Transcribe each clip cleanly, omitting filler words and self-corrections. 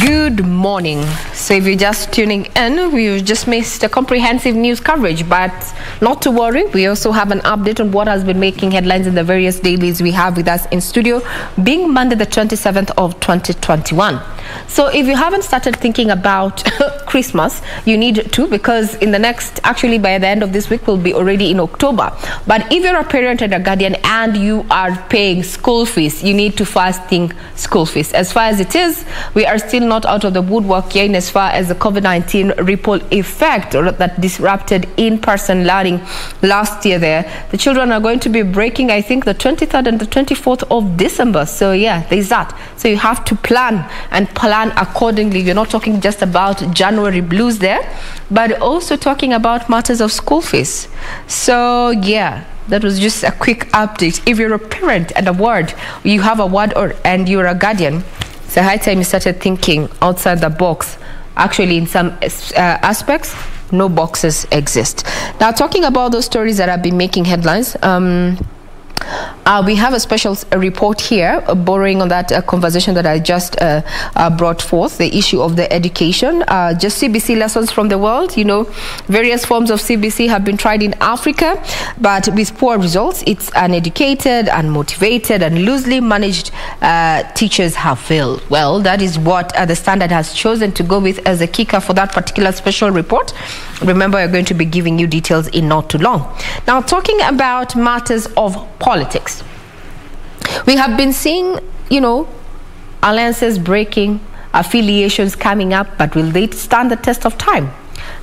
Good morning. So if you're just tuning in, we've just missed a comprehensive news coverage, but not to worry. We also have an update on what has been making headlines in the various dailies we have with us in studio, being Monday the 27th of 2021. So if you haven't started thinking about Christmas, you need to, because in the next, actually by the end of this week, we'll be already in October. But if you're a parent and a guardian and you are paying school fees, you need to first think school fees. As far as it is, we are still not out of the woodwork yet as far as the COVID-19 ripple effect that disrupted in-person learning last year there. The children are going to be breaking, I think, the 23rd and the 24th of December. So yeah, there's that. So you have to plan and plan accordingly. You're not talking just about January blues there, but also talking about matters of school fees. So yeah, that was just a quick update. If you're a parent and you have a ward and you're a guardian, it's a high time you started thinking outside the box. Actually, in some aspects, no boxes exist. Now, talking about those stories that have been making headlines, we have a special report here, borrowing on that conversation that I just brought forth, the issue of the education. Just CBC lessons from the world. You know, various forms of CBC have been tried in Africa, but with poor results. It's uneducated, unmotivated, and loosely managed teachers have failed. Well, that is what the Standard has chosen to go with as a kicker for that particular special report. Remember, we're going to be giving you details in not too long. Now, talking about matters of politics, we have been seeing, you know, alliances breaking, affiliations coming up, but will they stand the test of time?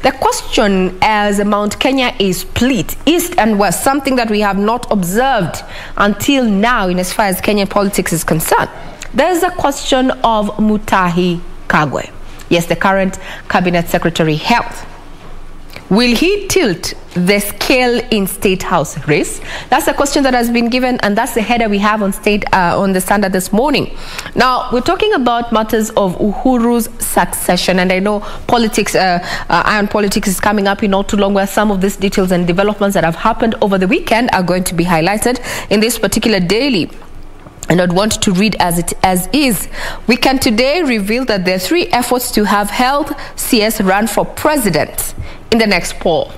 The question, as Mount Kenya is split east and west, something that we have not observed until now in as far as Kenyan politics is concerned. There's a question of Mutahi Kagwe. Yes, the current Cabinet Secretary Health. Will he tilt the scale in State House race? That's a question that has been given, and that's the header we have on the Standard this morning. Now, we're talking about matters of Uhuru's succession, and I know politics, iron politics is coming up in not too long, where some of these details and developments that have happened over the weekend are going to be highlighted in this particular daily. And I'd want to read as is. We can today reveal that there are 3 efforts to have Health CS run for president in the next poll.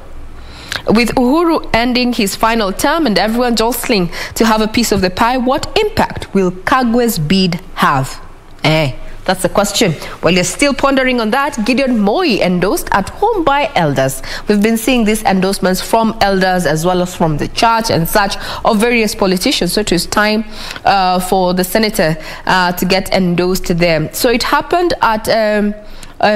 With Uhuru ending his final term and everyone jostling to have a piece of the pie, what impact will Kagwe's bid have? That's the question. While you're still pondering on that, Gideon Moi endorsed at home by elders. We've been seeing these endorsements from elders as well as from the church and such of various politicians. So it is time for the senator to get endorsed there. So it happened at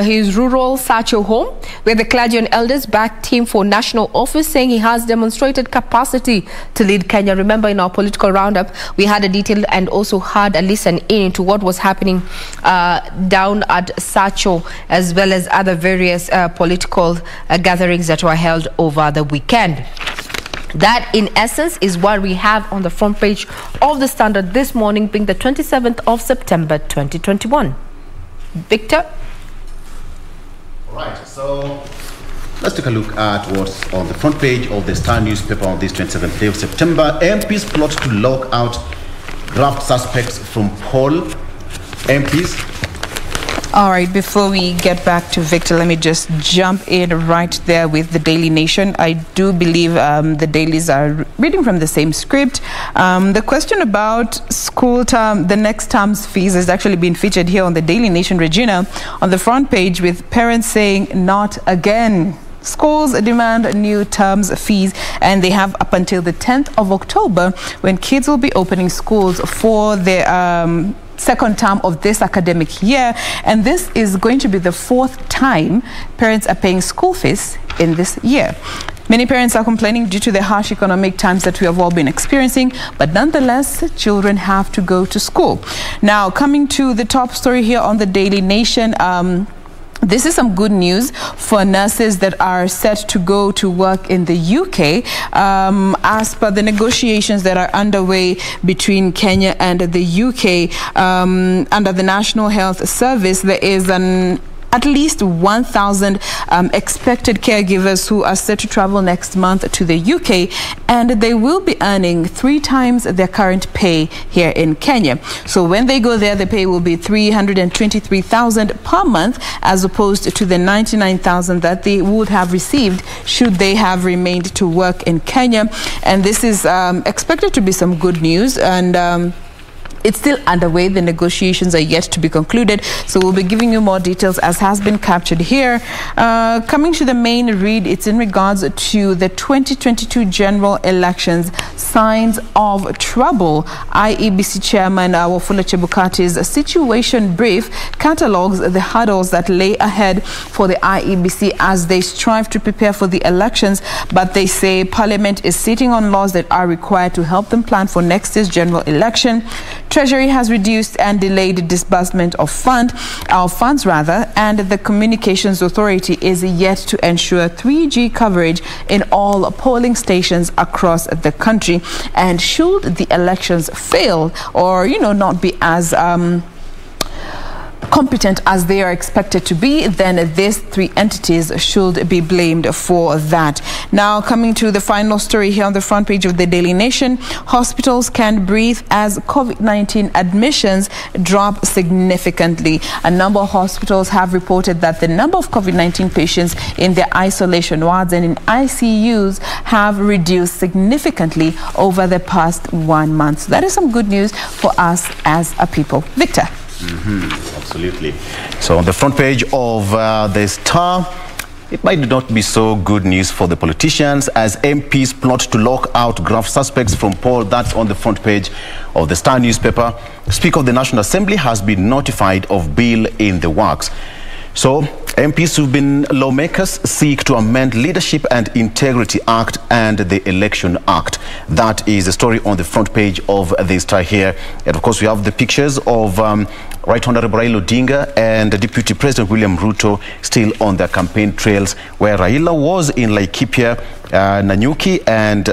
his rural Sacho home, where the clergy and elders backed him for national office, saying he has demonstrated capacity to lead Kenya. Remember, in our political roundup, we had a detail and also had a listen in to what was happening down at Sacho, as well as other various political gatherings that were held over the weekend. That, in essence, is what we have on the front page of the Standard this morning, being the 27th of September 2021. Victor? Right, so let's take a look at what's on the front page of the Star newspaper on this 27th day of September. MPs plot to lock out graft suspects from poll. MPs. All right, before we get back to Victor, let me just jump in right there with the Daily Nation. I do believe the dailies are reading from the same script. The question about school term, the next term's fees, has actually been featured here on the Daily Nation, Regina, on the front page, with parents saying, not again. Schools demand new terms fees, and they have up until the 10th of October when kids will be opening schools for their second term of this academic year, and this is going to be the 4th time parents are paying school fees in this year. Many parents are complaining due to the harsh economic times that we have all been experiencing, but nonetheless, children have to go to school. Now, coming to the top story here on the Daily Nation, This is some good news for nurses that are set to go to work in the UK. As per the negotiations that are underway between Kenya and the UK, under the National Health Service, there is at least 1,000 expected caregivers who are set to travel next month to the UK, and they will be earning 3 times their current pay here in Kenya. So when they go there, the pay will be 323,000 per month, as opposed to the 99,000 that they would have received should they have remained to work in Kenya. And this is expected to be some good news, and it's still underway. The negotiations are yet to be concluded, so we'll be giving you more details as has been captured here. Coming to the main read, it's in regards to the 2022 general elections. Signs of trouble. IEBC Chairman Wafula Chebukati's situation brief catalogues the hurdles that lay ahead for the IEBC as they strive to prepare for the elections, but they say Parliament is sitting on laws that are required to help them plan for next year's general election. Treasury has reduced and delayed disbursement of funds, and the Communications Authority is yet to ensure 3G coverage in all polling stations across the country. And should the elections fail or, not be as competent as they are expected to be, then these 3 entities should be blamed for that. Now, coming to the final story here on the front page of the Daily Nation, hospitals can't breathe as COVID-19 admissions drop significantly. A number of hospitals have reported that the number of COVID-19 patients in their isolation wards and in ICUs have reduced significantly over the past 1 month. So that is some good news for us as a people. Victor. Absolutely. So on the front page of the Star, it might not be so good news for the politicians as MPs plot to lock out graft suspects from poll. That's on the front page of the Star newspaper. Speaker of the National Assembly has been notified of bill in the works. So MPs who've been lawmakers seek to amend Leadership and Integrity Act and the Election Act. That is the story on the front page of the Star here. And of course, we have the pictures of Right Honorable Raila Odinga and Deputy President William Ruto still on their campaign trails, where Raila was in Laikipia, Nanyuki, and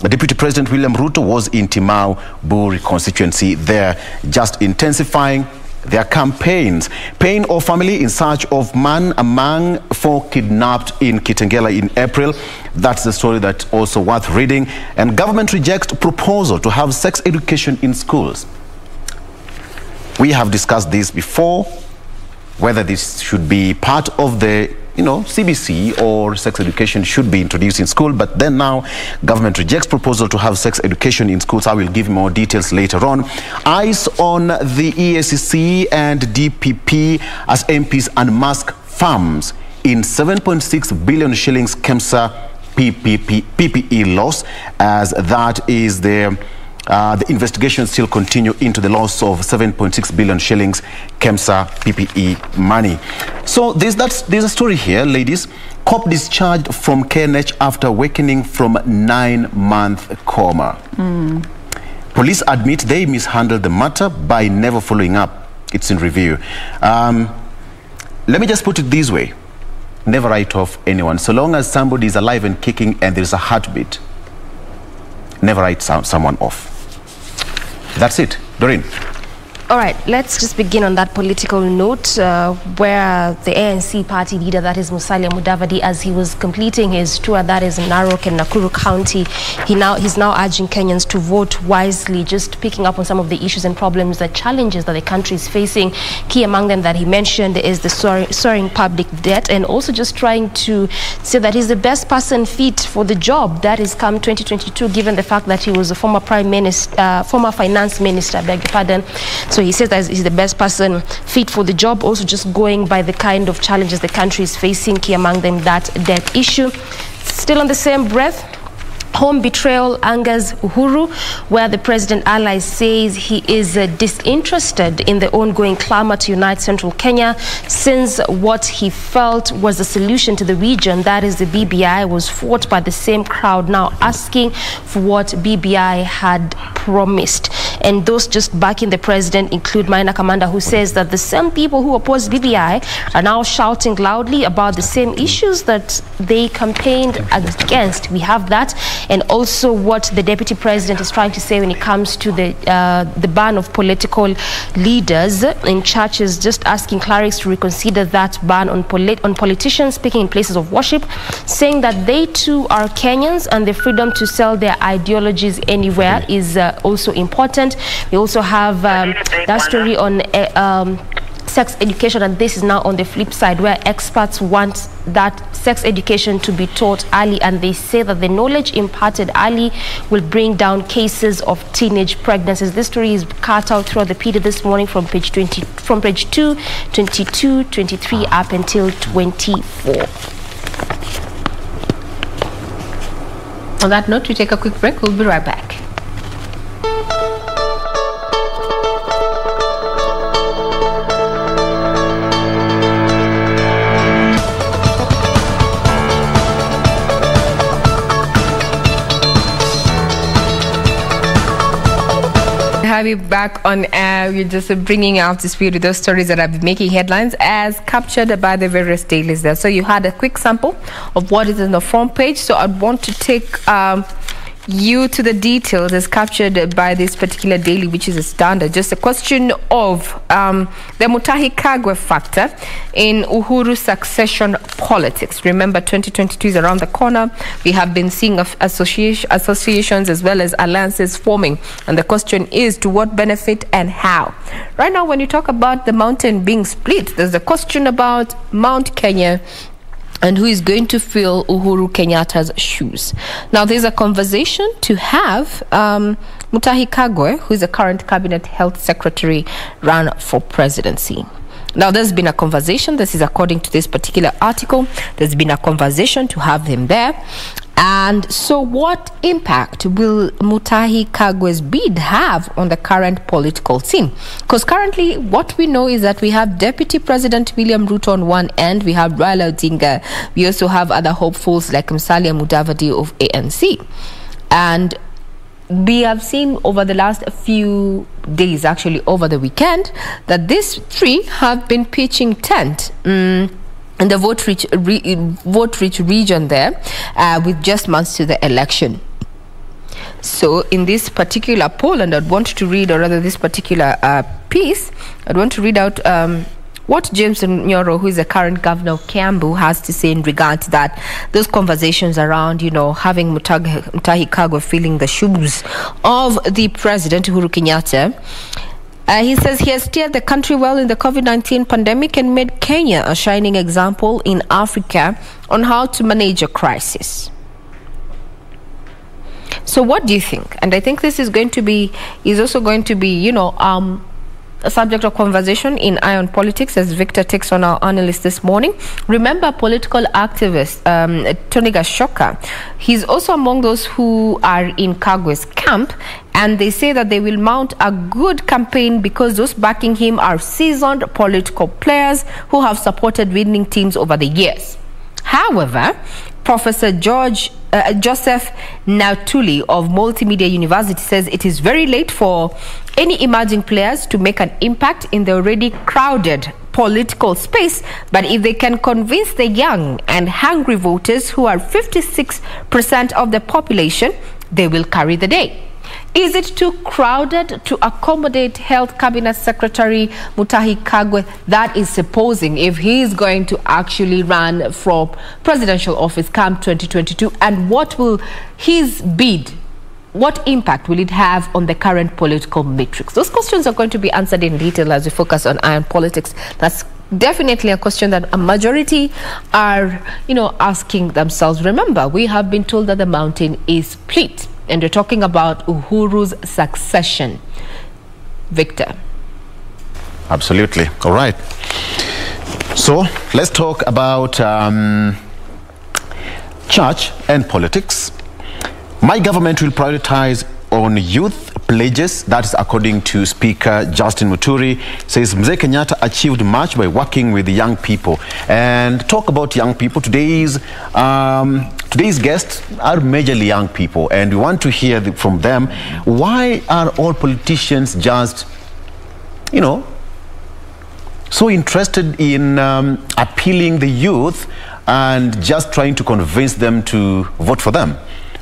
Deputy President William Ruto was in Timau, Buri constituency there, just intensifying their campaigns. Pain of family in search of man among 4 kidnapped in Kitengela in April. That's the story that's also worth reading. And government rejects proposal to have sex education in schools. We have discussed this before, whether this should be part of the CBC or sex education should be introduced in school. But then now government rejects proposal to have sex education in schools. I will give more details later on. Eyes on the EACC and DPP as MPs unmask farms in 7.6 billion shillings KEMSA PPE loss, as that is the investigations still continue into the loss of 7.6 billion shillings KEMSA PPE money. So there's a story here, ladies. Cop discharged from KNH after awakening from 9-month coma. Police admit they mishandled the matter by never following up. It's in review. Let me just put it this way. Never write off anyone. So long as somebody is alive and kicking and there's a heartbeat, never write someone off. That's it. Doreen. All right, let's just begin on that political note where the ANC party leader, that is Musalia Mudavadi, as he was completing his tour, that is in Narok and Nakuru County, he's now urging Kenyans to vote wisely, just picking up on some of the issues and problems, the challenges that the country is facing. Key among them that he mentioned is the soaring public debt, and also just trying to say that he's the best person fit for the job that is come 2022, given the fact that he was a former finance minister, I beg your pardon. So he says that he's the best person fit for the job, also just going by the kind of challenges the country is facing, key among them that debt issue. Still on the same breath, Home betrayal angers Uhuru, where the president ally says he is disinterested in the ongoing clamor to unite central Kenya, since what he felt was the solution to the region, that is the BBI, was fought by the same crowd now asking for what BBI had promised. And those just backing the president include Maina Kamanda, who says that the same people who oppose BBI are now shouting loudly about the same issues that they campaigned against. We have that. And also what the deputy president is trying to say when it comes to the ban of political leaders in churches, just asking clerics to reconsider that ban on politicians speaking in places of worship, saying that they too are Kenyans and the freedom to sell their ideologies anywhere is also important. We also have that story on sex education, and this is now on the flip side, where experts want that sex education to be taught early, and they say that the knowledge imparted early will bring down cases of teenage pregnancies. This story is cut out throughout the PD this morning from page 2, 22, 23 up until 24. On that note, we take a quick break. We'll be right back. Have you back on air. We're just bringing out to speed with those stories that have been making headlines as captured by the various dailies there. So you had a quick sample of what is in the front page. So I'd want to take you to the details as captured by this particular daily, which is a Standard. Just a question of the Mutahi Kagwe factor in Uhuru's succession politics. Remember, 2022 is around the corner. We have been seeing associations as well as alliances forming, and the question is to what benefit and how. Right now, when you talk about the mountain being split, there's a question about Mount Kenya and who is going to fill Uhuru Kenyatta's shoes. Now, there's a conversation to have Mutahi Kagwe, who is the current cabinet health secretary, run for presidency. Now, there's been a conversation. This is according to this particular article. There's been a conversation to have him there. And so what impact will Mutahi Kagwe's bid have on the current political scene? Because currently what we know is that we have Deputy President William Ruto on one end, we have Raila Odinga, we also have other hopefuls like Musalia Mudavadi of ANC. And we have seen over the last few days, actually over the weekend, that these three have been pitching tent in the vote-rich region there with just months to the election. So in this particular poll, and I'd want to read, or rather this particular piece, I'd want to read out what Jain Wambui, who is the current governor of Kiambu, has to say in regard to that. Those conversations around, you know, having Mutahi Kagwe filling the shoes of the president, Uhuru Kenyatta. He says he has steered the country well in the COVID-19 pandemic and made Kenya a shining example in Africa on how to manage a crisis. So what do you think? And I think this is also going to be, you know, a subject of conversation in Iron Politics as Victor takes on our analyst this morning. Remember, political activist Tony Gashoka, he's also among those who are in Kagwe's camp, and they say that they will mount a good campaign because those backing him are seasoned political players who have supported winning teams over the years. However, Professor Joseph Nautuli of Multimedia University says it is very late for any emerging players to make an impact in the already crowded political space, but if they can convince the young and hungry voters who are 56% of the population, they will carry the day. Is it too crowded to accommodate Health Cabinet Secretary Mutahi Kagwe? That is supposing if he is going to actually run for presidential office come 2022. And what will his bid, what impact will it have on the current political matrix? Those questions are going to be answered in detail as we focus on Iron Politics. That's definitely a question that a majority are, you know, asking themselves. Remember, we have been told that the mountain is split. And we're talking about Uhuru's succession. Victor. Absolutely. All right. So let's talk about church and politics. My government will prioritize on youth pledges. That's according to Speaker Justin Muturi. Says Mzee Kenyatta achieved much by working with young people. And talk about young people. Today's guests are majorly young people, and we want to hear from them. Why are all politicians just, so interested in appealing the youth and just trying to convince them to vote for them?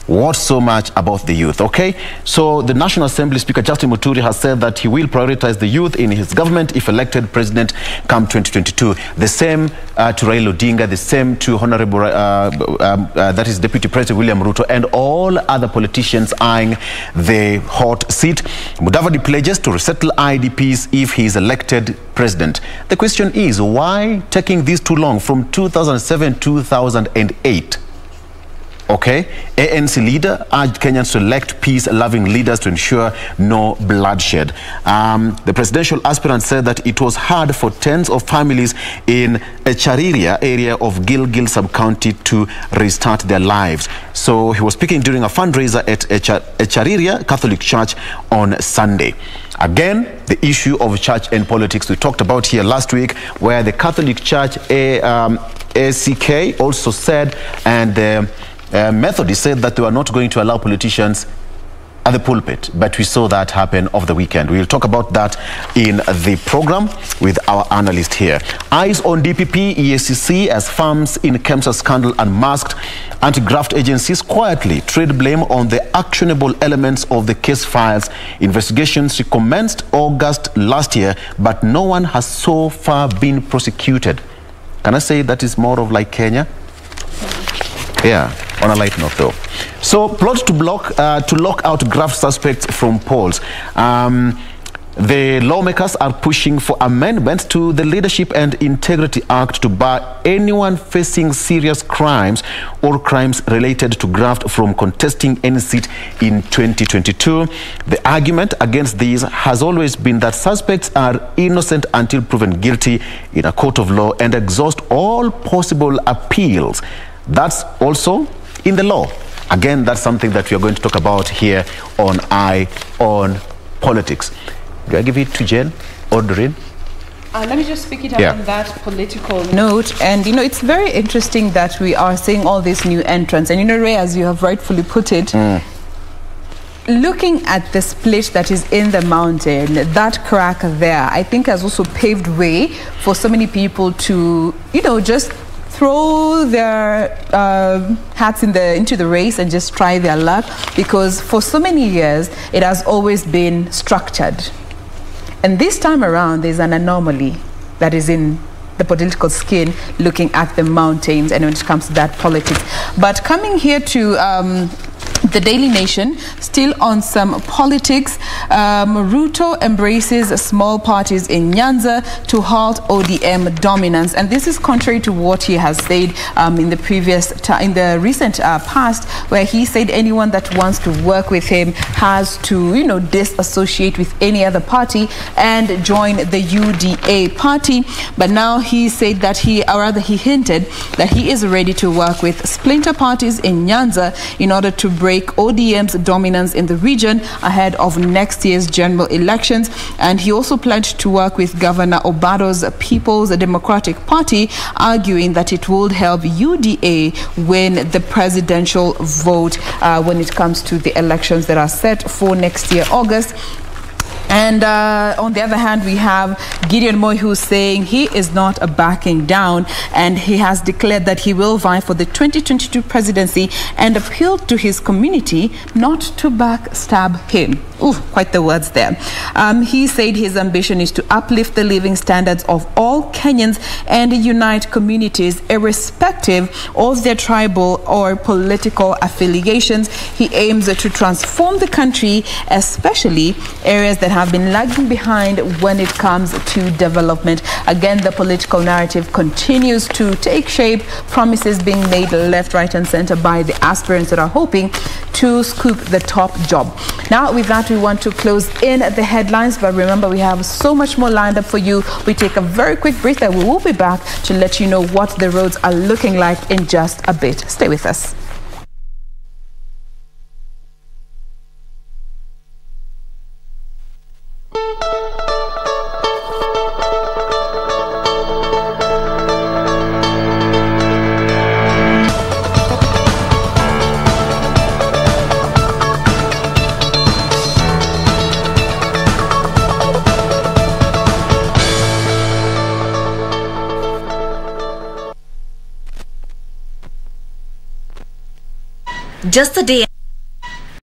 What so much about the youth? Okay, so the National Assembly Speaker Justin Muturi has said that he will prioritize the youth in his government if elected president come 2022. The same to Raila Odinga, the same to Honorable, that is Deputy President William Ruto, and all other politicians eyeing the hot seat. Mudavadi pledges to resettle IDPs if he is elected president. The question is, why taking this too long from 2007-2008? Okay, ANC leader urged Kenyans to elect peace-loving leaders to ensure no bloodshed. The presidential aspirant said that it was hard for tens of families in Echariria area of Gilgil sub-county to restart their lives. So he was speaking during a fundraiser at Echariria Catholic Church on Sunday. Again, the issue of church and politics we talked about here last week, where the Catholic Church ACK also said, and Methodist said that they were not going to allow politicians at the pulpit, but we saw that happen over the weekend. We'll talk about that in the program with our analyst here. Eyes on DPP, EACC as firms in Kemsa scandal unmasked. Anti-graft agencies quietly trade blame on the actionable elements of the case files. Investigations recommenced August last year, but no one has so far been prosecuted. Can I say that is more of like Kenya? Yeah, on a light note though. So, plot to lock out graft suspects from polls. The lawmakers are pushing for amendments to the Leadership and Integrity Act to bar anyone facing serious crimes or crimes related to graft from contesting any seat in 2022. The argument against these has always been that suspects are innocent until proven guilty in a court of law and exhaust all possible appeals. That's also in the law. Again, that's something that we are going to talk about here on Eye on Politics. Do I give it to Jain or Doreen? Let me just pick it up on that political note. And, it's very interesting that we are seeing all these new entrants. And, Ray, as you have rightfully put it, looking at the split that is in the mountain, that crack there, I think has also paved way for so many people to, just throw their hats into the race and just try their luck, because for so many years it has always been structured, and this time around there's an anomaly that is in the political skin, looking at the mountains and when it comes to that politics. But coming here to the Daily Nation, still on some politics, Ruto embraces small parties in Nyanza to halt ODM dominance, and this is contrary to what he has said in the recent past, where he said anyone that wants to work with him has to, disassociate with any other party and join the UDA party. But now he said that he hinted that he is ready to work with splinter parties in Nyanza in order to break ODM's dominance in the region ahead of next year's general elections. And he also pledged to work with Governor Obado's People's Democratic Party, arguing that it would help UDA win the presidential vote when it comes to the elections that are set for next year, August. And on the other hand, we have Gideon Moi, who's saying he is not backing down, and he has declared that he will vie for the 2022 presidency and appealed to his community not to backstab him. Ooh, quite the words there. He said his ambition is to uplift the living standards of all Kenyans and unite communities irrespective of their tribal or political affiliations. He aims to transform the country, especially areas that have been lagging behind when it comes to development. Again, the political narrative continues to take shape, promises being made left, right and center by the aspirants that are hoping to scoop the top job. Now, with that, we want to close in the headlines, but remember, we have so much more lined up for you. We take a very quick break and we will be back to let you know what the roads are looking like in just a bit. Stay with us. just a day